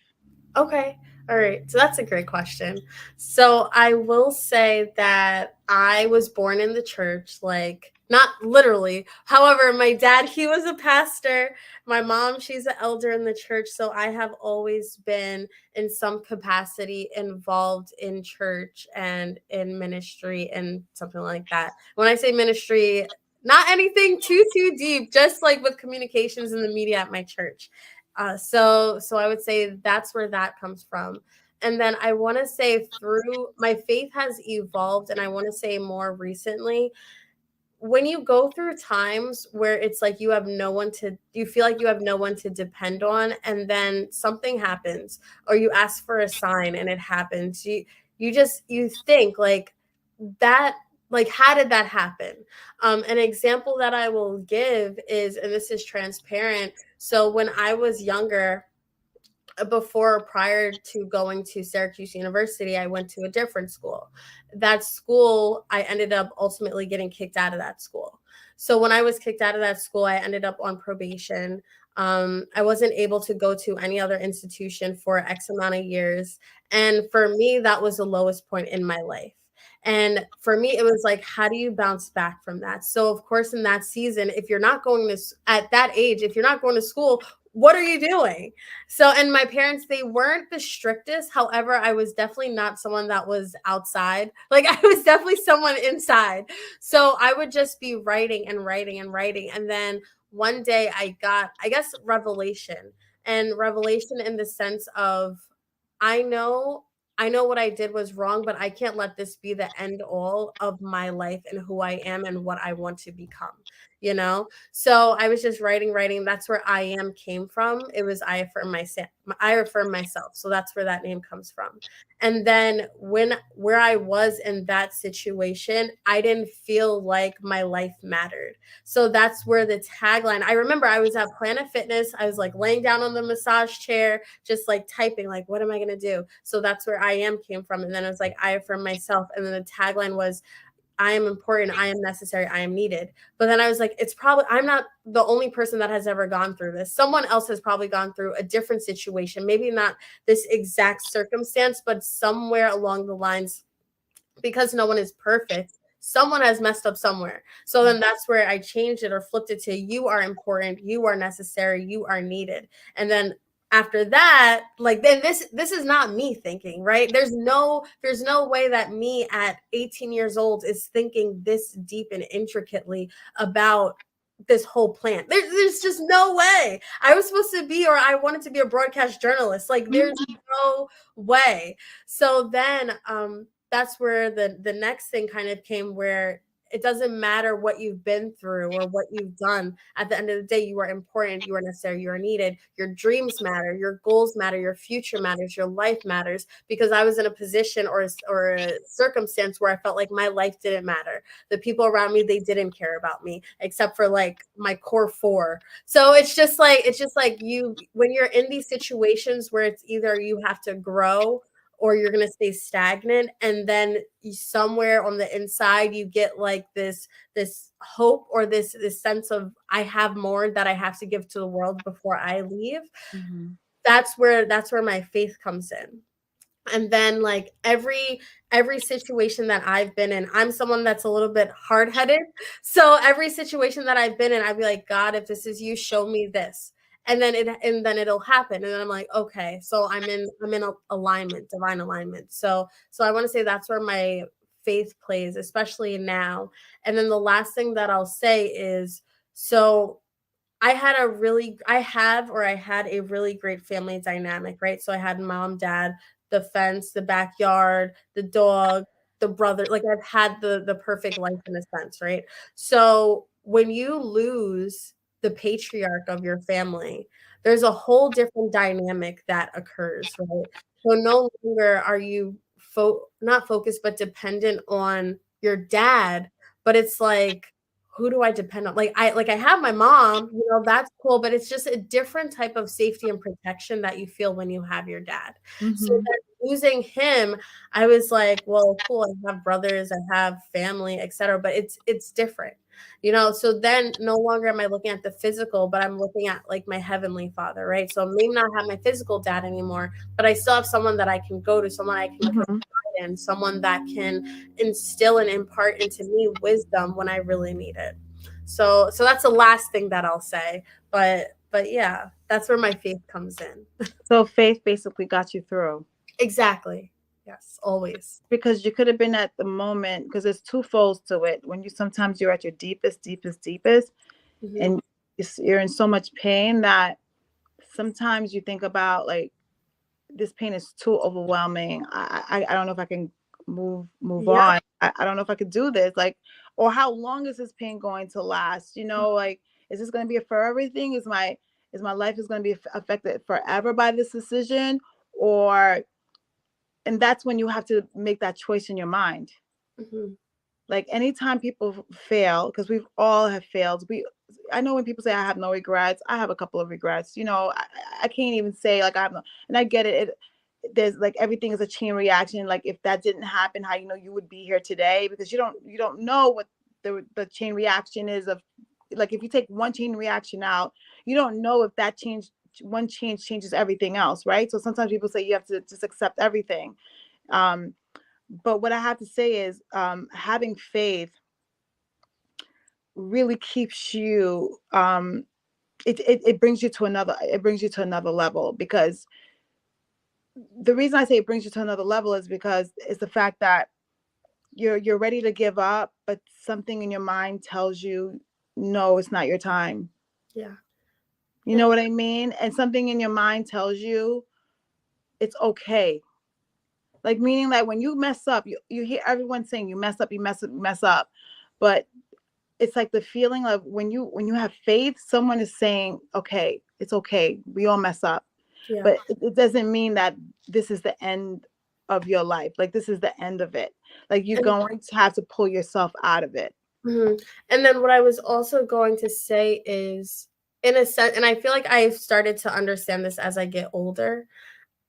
Okay. All right. So that's a great question. So I will say that I was born in the church, like not literally. However, my dad, he was a pastor. My mom, she's an elder in the church. So I have always been in some capacity involved in church and in ministry and something like that. When I say ministry, not anything too deep, just like with communications and the media at my church. So I would say that's where that comes from. And then I want to say through my faith has evolved, and I want to say more recently, when you go through times where it's like you feel like you have no one to depend on, and then something happens or you ask for a sign and it happens, you think like that, like, how did that happen? An example that I will give is, and this is transparent. So when I was younger, before, prior to going to Syracuse University, I went to a different school. That school, I ended up ultimately getting kicked out of that school. So when I was kicked out of that school, I ended up on probation. I wasn't able to go to any other institution for X amount of years. And for me, that was the lowest point in my life. And for me, it was like, how do you bounce back from that? So, of course, in that season, if you're not going to, at that age, if you're not going to school, what are you doing? So, and my parents, they weren't the strictest. However, I was definitely not someone that was outside. Like, I was definitely someone inside. So I would just be writing and writing and writing. And then one day I got, I guess, revelation, and revelation in the sense of, I know what I did was wrong, but I can't let this be the end all of my life and who I am and what I want to become, you know? So I was just writing. That's where I am came from. It was I affirm myself. So that's where that name comes from. And then where I was in that situation, I didn't feel like my life mattered. So that's where the tagline, I remember I was at Planet Fitness. I was like laying down on the massage chair, just like typing, like, what am I going to do? So that's where I am came from. And then it was like, I affirm myself. And then the tagline was, I am important, I am necessary, I am needed. But then I was like, it's probably, I'm not the only person that has ever gone through this. Someone else has probably gone through a different situation, maybe not this exact circumstance, but somewhere along the lines, because no one is perfect, someone has messed up somewhere. So then that's where I changed it or flipped it to, you are important, you are necessary, you are needed. And then after that, like, then this is not me thinking, right? There's no way that me at 18 years old is thinking this deep and intricately about this whole plan. There's just no way. I was supposed to be, or I wanted to be, a broadcast journalist. Like, there's no way. So then that's where the next thing kind of came, where it doesn't matter what you've been through or what you've done. At the end of the day, you are important, you are necessary, you are needed. Your dreams matter, your goals matter, your future matters, your life matters. Because I was in a position or a circumstance where I felt like my life didn't matter. The people around me, they didn't care about me, except for like my core four. So it's just like you, when you're in these situations where it's either you have to grow or you're going to stay stagnant, and then somewhere on the inside you get like this hope or this sense of, I have more that I have to give to the world before I leave. Mm-hmm. That's where my faith comes in. And then like every situation that I've been in, I'm someone that's a little bit hard-headed. So every situation that I've been in, I'd be like, God, if this is you, show me this. And then it'll happen. And then I'm like, okay, so I'm in alignment, divine alignment. So I want to say that's where my faith plays, especially now. And then the last thing that I'll say is, so I had a really great family dynamic, right? So I had mom, dad, the fence, the backyard, the dog, the brother. Like, I've had the perfect life in a sense, right? So when you lose the patriarch of your family, there's a whole different dynamic that occurs, right? So no longer are you not focused, but dependent on your dad, but it's like, who do I depend on? Like I have my mom, you know, that's cool, but it's just a different type of safety and protection that you feel when you have your dad. Mm-hmm. So then losing him, I was like, well, cool, I have brothers, I have family, etc., but it's different, you know. So then no longer am I looking at the physical, but I'm looking at like my heavenly father, right? So I may not have my physical dad anymore, but I still have someone that I can go to, someone I can confide in, someone that can instill and impart into me wisdom when I really need it. So that's the last thing that I'll say, but yeah, that's where my faith comes in. So faith basically got you through. Exactly. Yes, always. Because you could have been at the moment, because there's two folds to it. When sometimes you're at your deepest, mm-hmm. and you're in so much pain that sometimes you think about, like, this pain is too overwhelming. I don't know if I can move on. I don't know if I could do this. Like, or how long is this pain going to last? You know, like, is this going to be a forever thing? Is my life is going to be affected forever by this decision? And that's when you have to make that choice in your mind. Mm-hmm. Like, anytime people fail, because we've all have failed, I know when people say I have no regrets, I have a couple of regrets. You know, I can't even say like I have no, and I get it. There's like everything is a chain reaction. Like if that didn't happen, how you know you would be here today, because you don't know what the chain reaction is of, like if you take one chain reaction out, you don't know if that one change changes everything else, right? So sometimes people say you have to just accept everything. But what I have to say is having faith really keeps you it brings you to another level, because the reason I say it brings you to another level is because it's the fact that you're ready to give up, but something in your mind tells you no, it's not your time. Yeah. You know what I mean? And something in your mind tells you it's okay. Like, meaning that when you mess up, you hear everyone saying you mess up, you mess up. But it's like the feeling of when you have faith, someone is saying, okay, it's okay. We all mess up. Yeah. But it doesn't mean that this is the end of your life. Like, this is the end of it. Like, you're going to have to pull yourself out of it. Mm-hmm. And then what I was also going to say is, in a sense, and I feel like I've started to understand this as I get older,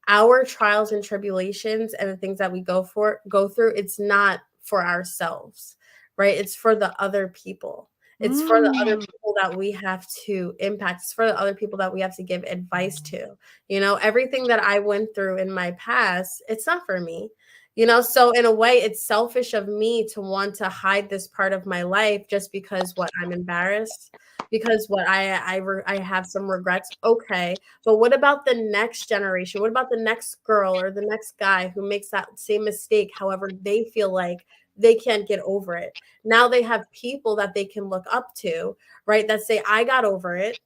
our trials and tribulations and the things that we go through, it's not for ourselves, right? It's for the other people. It's for the other people that we have to impact. It's for the other people that we have to give advice to. You know, everything that I went through in my past, it's not for me. You know, so in a way, it's selfish of me to want to hide this part of my life just because I'm embarrassed, because I have some regrets. Okay, but what about the next generation? What about the next girl or the next guy who makes that same mistake? However, they feel like they can't get over it. Now they have people that they can look up to, right? That say, I got over it.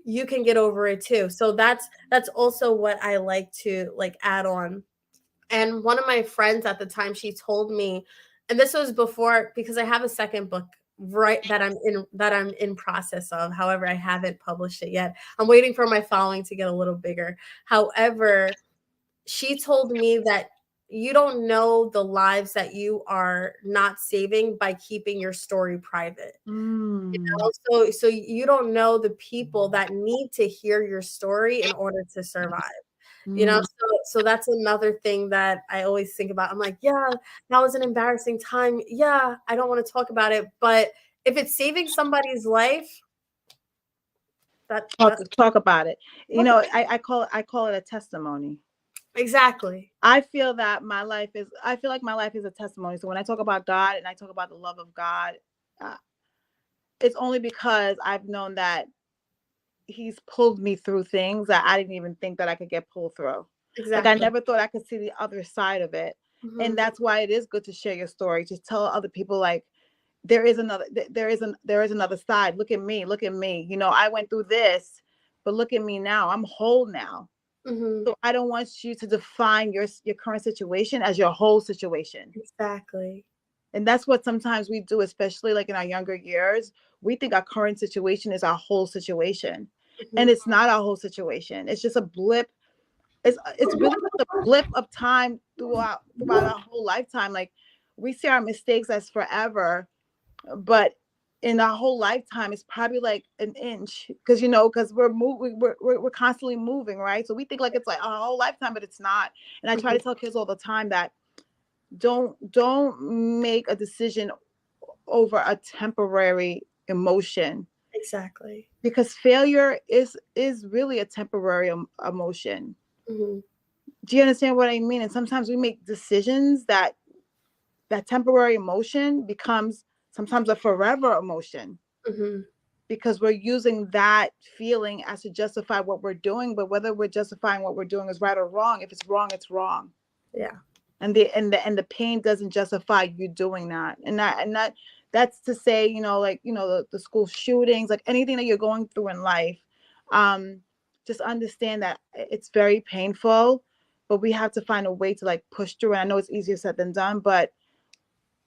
You can get over it too. So that's also what I like to like add on. And one of my friends at the time, she told me, and this was before, because I have a second book right that I'm in process of. However, I haven't published it yet. I'm waiting for my following to get a little bigger. However, she told me that you don't know the lives that you are not saving by keeping your story private. You know? So you don't know the people that need to hear your story in order to survive. You know, so that's another thing that I always think about. I'm like, yeah, that was an embarrassing time. Yeah, I don't want to talk about it, but if it's saving somebody's life, talk about it. You know, I call it a testimony. Exactly. I feel like my life is a testimony. So when I talk about God and I talk about the love of God, it's only because I've known that He's pulled me through things that I didn't even think that I could get pulled through. Exactly. Like, I never thought I could see the other side of it. Mm-hmm. And that's why it is good to share your story, to tell other people, like, there is another side. Look at me. You know, I went through this, but look at me now. I'm whole now. Mm-hmm. So I don't want you to define your current situation as your whole situation. Exactly. And that's what sometimes we do, especially like in our younger years. We think our current situation is our whole situation. Mm-hmm. And it's not our whole situation. It's just a blip. It's really just a blip of time throughout our whole lifetime. Like, we see our mistakes as forever, but in our whole lifetime, it's probably like an inch, because we're constantly moving, right? So we think like it's like our whole lifetime, but it's not. And I try to tell kids all the time that don't make a decision over a temporary emotion. Exactly. Because failure is really a temporary emotion. Mm-hmm. Do you understand what I mean? And sometimes we make decisions that temporary emotion becomes sometimes a forever emotion. Mm-hmm. Because we're using that feeling as to justify what we're doing. But whether we're justifying what we're doing is right or wrong, if it's wrong, it's wrong. Yeah. And the pain doesn't justify you doing that. And that's to say, you know, like, you know, the school shootings, like anything that you're going through in life, just understand that it's very painful, but we have to find a way to like push through. And I know it's easier said than done, but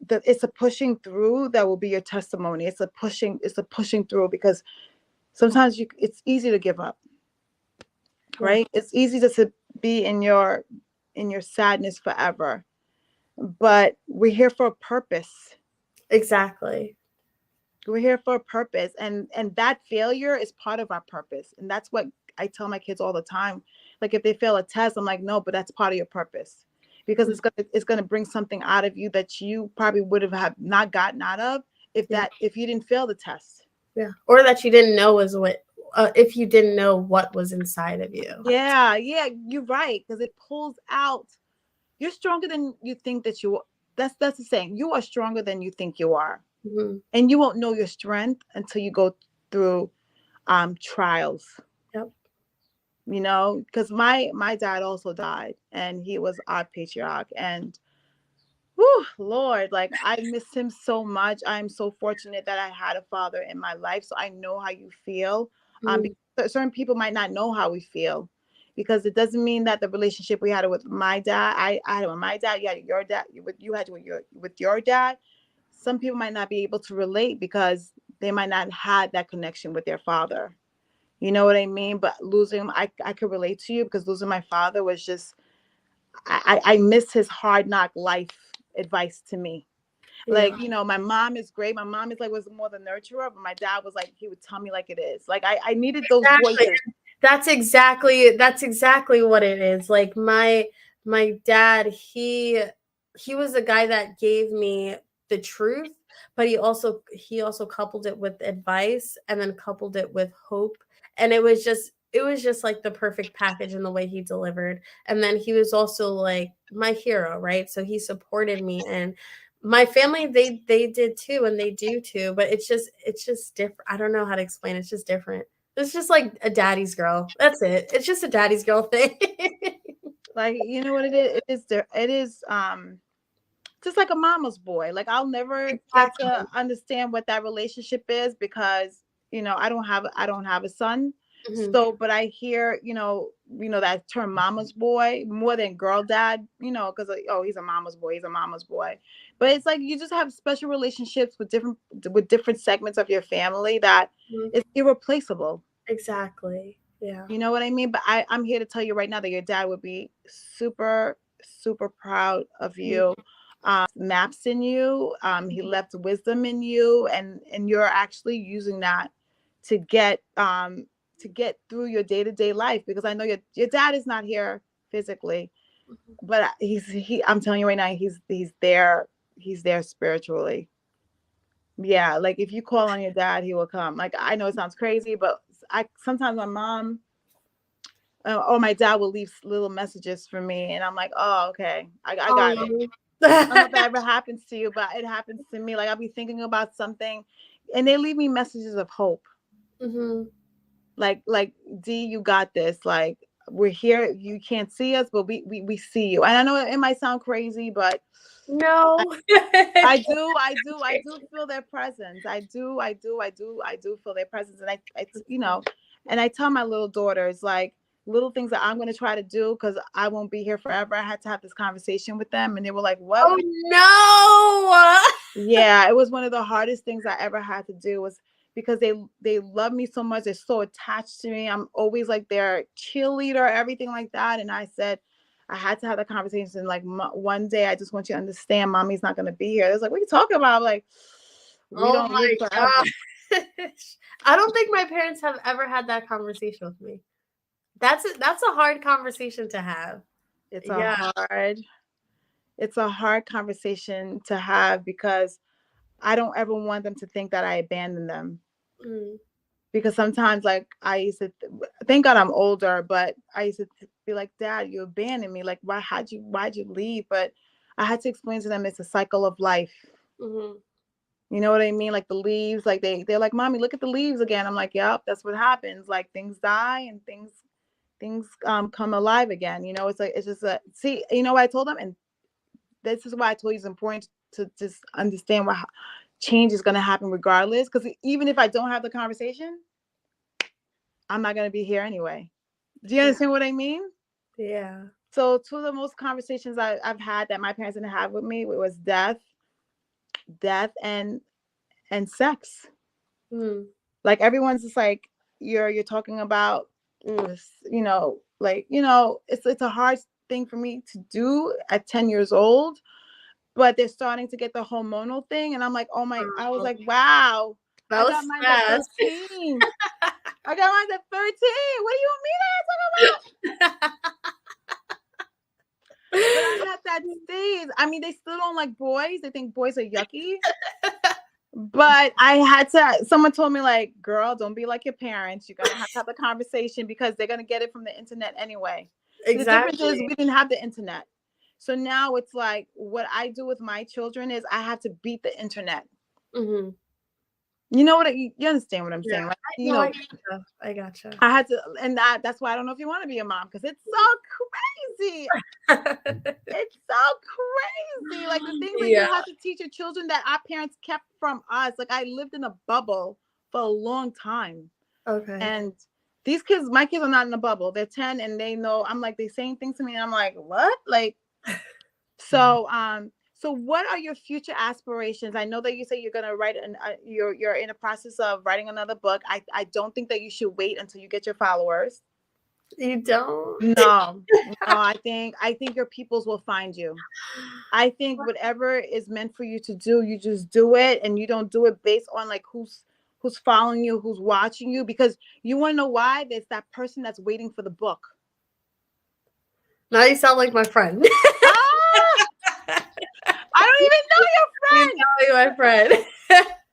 it's a pushing through that will be your testimony. It's a pushing through, because sometimes it's easy to give up, right? It's easy to be in your sadness forever, but we're here for a purpose. Exactly. We're here for a purpose, and that failure is part of our purpose. And that's what I tell my kids all the time. Like if they fail a test, I'm like, no, but that's part of your purpose, because it's gonna bring something out of you that you probably would have not gotten out of if you didn't fail the test. Yeah, or that you didn't know was what if you didn't know what was inside of you. Yeah, you're right, because it pulls out. You're stronger than you think that you. That's the saying. You are stronger than you think you are. Mm-hmm. And you won't know your strength until you go through trials. Yep. You know, because my dad also died, and he was our patriarch, and whew, Lord, like I miss him so much. I'm so fortunate that I had a father in my life, so I know how you feel. Because certain people might not know how we feel, because it doesn't mean that the relationship we had with my dad, I had it with my dad, you had your dad, you had with your dad. Some people might not be able to relate because they might not have that connection with their father. You know what I mean? But losing him, I could relate to you, because losing my father was just, I miss his hard knock life advice to me. Yeah. Like, you know, my mom is great. My mom is like, was more the nurturer, but my dad was like, he would tell me like it is. Like I needed those voices. That's exactly what it is. Like my dad, he was the guy that gave me the truth, but he also coupled it with advice, and then coupled it with hope. And it was just like the perfect package in the way he delivered. And then he was also like my hero, right? So he supported me, and my family, they did too, and they do too. But it's just different. I don't know how to explain. It's just different. It's just like a daddy's girl. That's it. It's just a daddy's girl thing. Like, you know what it is? It is just like a mama's boy. Like I'll never get to understand what that relationship is, because, you know, I don't have a son. Mm-hmm. So, but I hear, you know, that term mama's boy more than girl dad, you know, because he's a mama's boy. He's a mama's boy. But it's like you just have special relationships with different segments of your family that is irreplaceable. Exactly. Yeah. You know what I mean? But I'm here to tell you right now that your dad would be super, super proud of you. Maps in you. He left wisdom in you, and you're actually using that to get through your day-to-day life, because I know your dad is not here physically, but I'm telling you right now, he's there spiritually. Yeah, like if you call on your dad, he will come. Like I know it sounds crazy, but sometimes my mom or my dad will leave little messages for me, and I'm like, oh, okay, I got it. I don't know if that ever happens to you, but it happens to me. Like I'll be thinking about something, and they leave me messages of hope. Mm-hmm. Like D, you got this. Like we're here. You can't see us, but we see you. And I know it might sound crazy, but no, I do feel their presence. I do feel their presence, and I you know, and I tell my little daughters like little things that I'm going to try to do, because I won't be here forever. I had to have this conversation with them, and they were like, what? Oh no. Yeah, it was one of the hardest things I ever had to do, was because they love me so much. They're so attached to me. I'm always like their cheerleader, everything like that. And I said, I had to have the conversation. Like one day, I just want you to understand, mommy's not going to be here. It's like, what are you talking about? I'm like, we don't live forever. I don't think my parents have ever had that conversation with me. That's a hard conversation to have. It's a hard conversation to have, because I don't ever want them to think that I abandoned them. Mm. Because sometimes, like, I used to thank God I'm older, but I used to be like, Dad, you abandoned me. Like, why'd you leave? But I had to explain to them it's a cycle of life. Mm-hmm. You know what I mean? Like the leaves, like they're like, Mommy, look at the leaves again. I'm like, yep, that's what happens. Like things die and things come alive again. You know, it's like, it's just see, you know what I told them? And this is why I told you it's important to just understand what change is going to happen regardless. Because even if I don't have the conversation, I'm not going to be here anyway. Do you understand what I mean? Yeah. So two of the most conversations I've had that my parents didn't have with me was death and sex. Mm. Like everyone's just like, you're talking about, you know, like, you know, it's a hard thing for me to do at 10 years old, but they're starting to get the hormonal thing. And I'm like, oh my, I was like, wow, That I was got mine at fast. 13. I got mine at 13. What do you mean I talk about? But I'm at that stage. I mean, they still don't like boys. They think boys are yucky. But I had to, someone told me, like, girl, don't be like your parents. You're going to have the conversation because they're going to get it from the internet anyway. See, the difference is we didn't have the internet. So now it's like what I do with my children is I have to beat the internet. Mm-hmm. You know what? You understand what I'm saying, right? You know, I gotcha. I had to, and that's why I don't know if you want to be a mom because it's so crazy. It's so crazy. Like the things that you have to teach your children that our parents kept from us. Like I lived in a bubble for a long time. Okay. And these kids, my kids are not in a bubble. They're 10 and they know, I'm like, they're saying things to me and I'm like, what? Like, so what are your future aspirations? I know that you say you're going to write, you're in the process of writing another book. I don't think that you should wait until you get your followers. You don't? No, I think your peoples will find you. I think whatever is meant for you to do, you just do it, and you don't do it based on like who's following you, who's watching you, because you want to know why? There's that person that's waiting for the book. Now you sound like my friend. I don't even know your friend. You know my friend.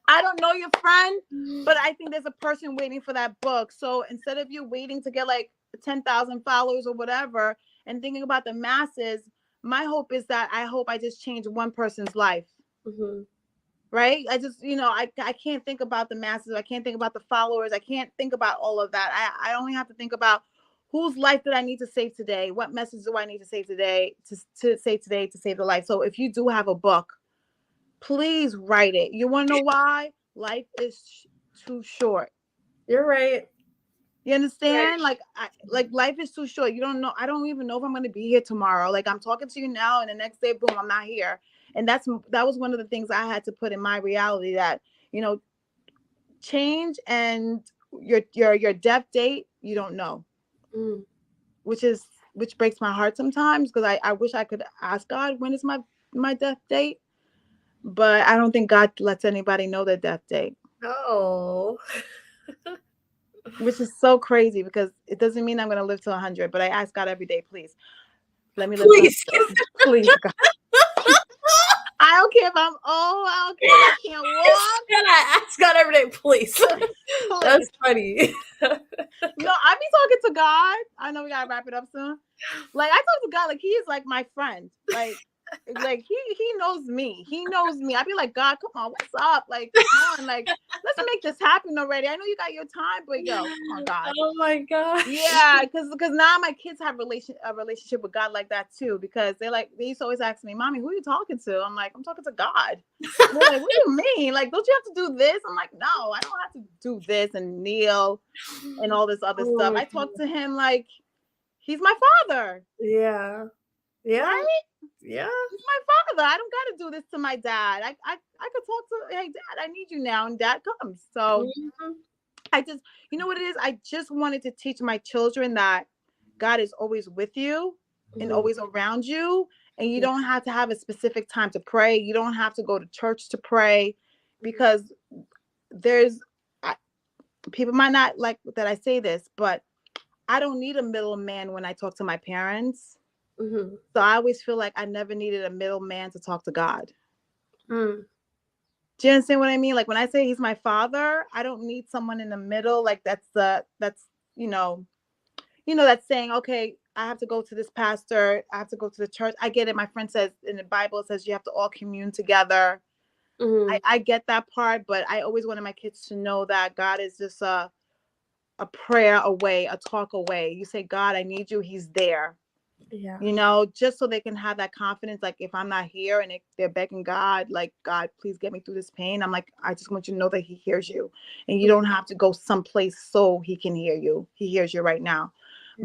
I don't know your friend, but I think there's a person waiting for that book. So instead of you waiting to get like 10,000 followers or whatever and thinking about the masses, my hope is that I just change one person's life. Mm-hmm. Right? I just, I can't think about the masses. I can't think about the followers. I can't think about all of that. I only have to think about whose life did I need to save today? What message do I need to save today to say today to save the life? So if you do have a book, please write it. You want to know why? Life is too short. You're right. You understand? Right. Like life is too short. You don't know. I don't even know if I'm going to be here tomorrow. Like I'm talking to you now and the next day, boom, I'm not here. And that was one of the things I had to put in my reality that, change and your death date, you don't know. Mm. Which breaks my heart sometimes because I wish I could ask God, when is my death date? But I don't think God lets anybody know their death date. Oh. Which is so crazy because it doesn't mean I'm going to live to 100, but I ask God every day, please, let me live. Please, God. I don't care if I'm old. I don't care if I can't walk. I ask God every day, please. That's funny. No, I be talking to God. I know we gotta wrap it up soon. Like I talk to God like he is like my friend. Like he knows me. He knows me. I be like, God, come on, what's up? Like, come on, like let's make this happen already. I know you got your time, but yo, come on, God. Oh my gosh. Yeah, because now my kids have a relationship with God like that too. Because they used to always ask me, Mommy, who are you talking to? I'm like, I'm talking to God. And they're like, what do you mean? Like, don't you have to do this? I'm like, no, I don't have to do this and kneel and all this other stuff. I talk to him like he's my father. Yeah. Yeah. Right? Yeah. He's my father. I don't got to do this to my dad. I could talk to, hey, Dad, I need you now. And Dad comes. So I just, you know what it is? I just wanted to teach my children that God is always with you and always around you. And you don't have to have a specific time to pray. You don't have to go to church to pray because people might not like that I say this, but I don't need a middleman when I talk to my parents. So I always feel like I never needed a middleman to talk to God. Do you understand what I mean? Like when I say he's my father, I don't need someone in the middle. Like that's that's saying, okay, I have to go to this pastor. I have to go to the church. I get it. My friend says in the Bible, it says you have to all commune together. I get that part, but I always wanted my kids to know that God is just a prayer away, a talk away. You say, God, I need you. He's there. Yeah. Just so they can have that confidence. Like if I'm not here and they're begging God, like, God, please get me through this pain. I'm like, I just want you to know that he hears you and you don't have to go someplace so he can hear you. He hears you right now.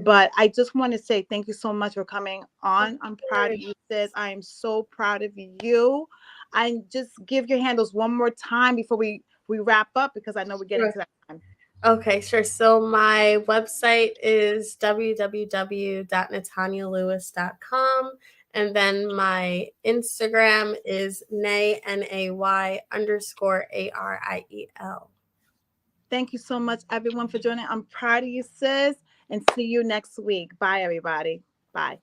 But I just want to say thank you so much for coming on. I'm proud of you, sis. I am so proud of you. I just give your handles one more time before we wrap up because I know we're getting to that time. Okay, sure. So my website is www.netanyalewis.com. And then my Instagram is Nay, Nay__Ariel. Thank you so much, everyone, for joining. I'm proud of you, sis, and see you next week. Bye, everybody. Bye.